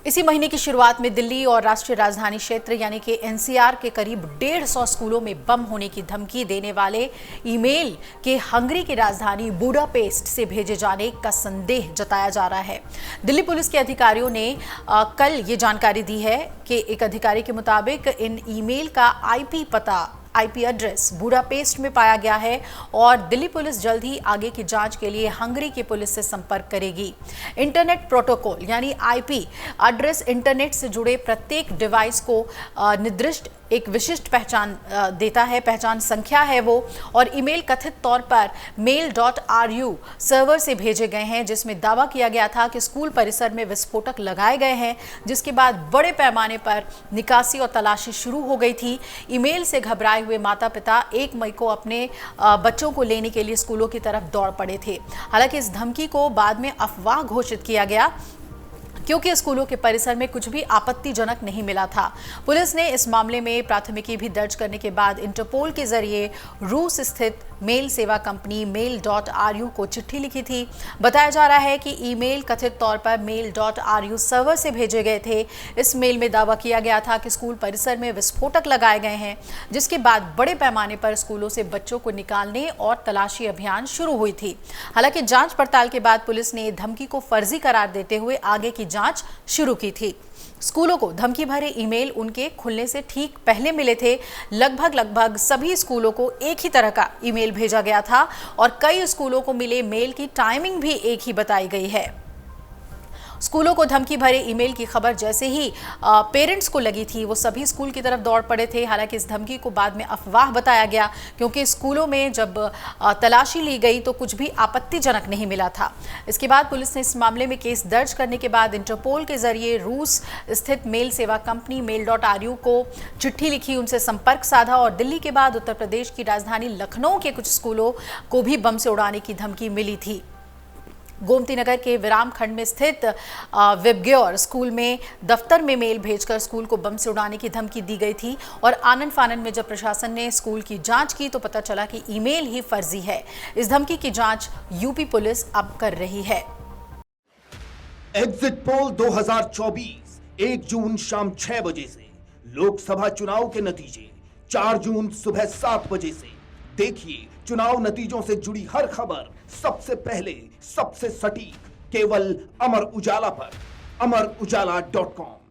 इसी महीने की शुरुआत में दिल्ली और राष्ट्रीय राजधानी क्षेत्र यानी कि एनसीआर के करीब 150 स्कूलों में बम होने की धमकी देने वाले ईमेल के हंगरी की राजधानी बुडापेस्ट से भेजे जाने का संदेह जताया जा रहा है। दिल्ली पुलिस के अधिकारियों ने कल ये जानकारी दी है कि एक अधिकारी के मुताबिक इन ईमेल का आईपी एड्रेस बुडापेस्ट में पाया गया है और दिल्ली पुलिस जल्द ही आगे की जांच के लिए हंगरी की पुलिस से संपर्क करेगी। इंटरनेट प्रोटोकॉल यानी आईपी एड्रेस इंटरनेट से जुड़े प्रत्येक डिवाइस को निर्दिष्ट एक विशिष्ट पहचान देता है, पहचान संख्या है वो, और ईमेल कथित तौर पर mail.ru सर्वर से भेजे गए हैं, जिसमें दावा किया गया था कि स्कूल परिसर में विस्फोटक लगाए गए हैं, जिसके बाद बड़े पैमाने पर निकासी और तलाशी शुरू हो गई थी। ईमेल से घबराए हुए माता पिता 1 मई को अपने बच्चों को लेने के लिए स्कूलों की तरफ दौड़ पड़े थे। हालांकि इस धमकी को बाद में अफवाह घोषित किया गया क्योंकि स्कूलों के परिसर में कुछ भी आपत्तिजनक नहीं मिला था। पुलिस ने इस मामले में प्राथमिकी भी दर्ज करने के बाद इंटरपोल के जरिए रूस स्थित मेल सेवा कंपनी mail.ru को चिट्ठी लिखी थी। बताया जा रहा है कि ईमेल कथित तौर पर mail.ru सर्वर से भेजे गए थे। इस मेल में दावा किया गया था कि स्कूल परिसर में विस्फोटक लगाए गए हैं, जिसके बाद बड़े पैमाने पर स्कूलों से बच्चों को निकालने और तलाशी अभियान शुरू हुई थी। हालांकि जांच पड़ताल के बाद पुलिस ने धमकी को फर्जी करार देते हुए आगे की जांच शुरू की थी। स्कूलों को धमकी भरे ईमेल उनके खुलने से ठीक पहले मिले थे। लगभग सभी स्कूलों को एक ही तरह का ईमेल भेजा गया था और कई स्कूलों को मिले मेल की टाइमिंग भी एक ही बताई गई है। स्कूलों को धमकी भरे ईमेल की खबर जैसे ही पेरेंट्स को लगी थी, वो सभी स्कूल की तरफ दौड़ पड़े थे। हालांकि इस धमकी को बाद में अफवाह बताया गया क्योंकि स्कूलों में जब तलाशी ली गई तो कुछ भी आपत्तिजनक नहीं मिला था। इसके बाद पुलिस ने इस मामले में केस दर्ज करने के बाद इंटरपोल के जरिए रूस स्थित मेल सेवा कंपनी mail.ru को चिट्ठी लिखी, उनसे संपर्क साधा और दिल्ली के बाद उत्तर प्रदेश की राजधानी लखनऊ के कुछ स्कूलों को भी बम से उड़ाने की धमकी मिली थी। गोमती नगर के विराम खंड में स्थित विबग्योर स्कूल में दफ्तर में मेल भेजकर स्कूल को बम से उड़ाने की धमकी दी गई थी और आनन फानन में जब प्रशासन ने स्कूल की जांच की तो पता चला कि ईमेल ही फर्जी है। इस धमकी की जांच यूपी पुलिस अब कर रही है। एग्जिट पोल 2024 1 जून शाम 6 बजे से, लोकसभा चुनाव के नतीजे 4 जून सुबह 7 बजे से। देखिए चुनाव नतीजों से जुड़ी हर खबर सबसे पहले, सबसे सटीक, केवल अमर उजाला पर, amarujala.com।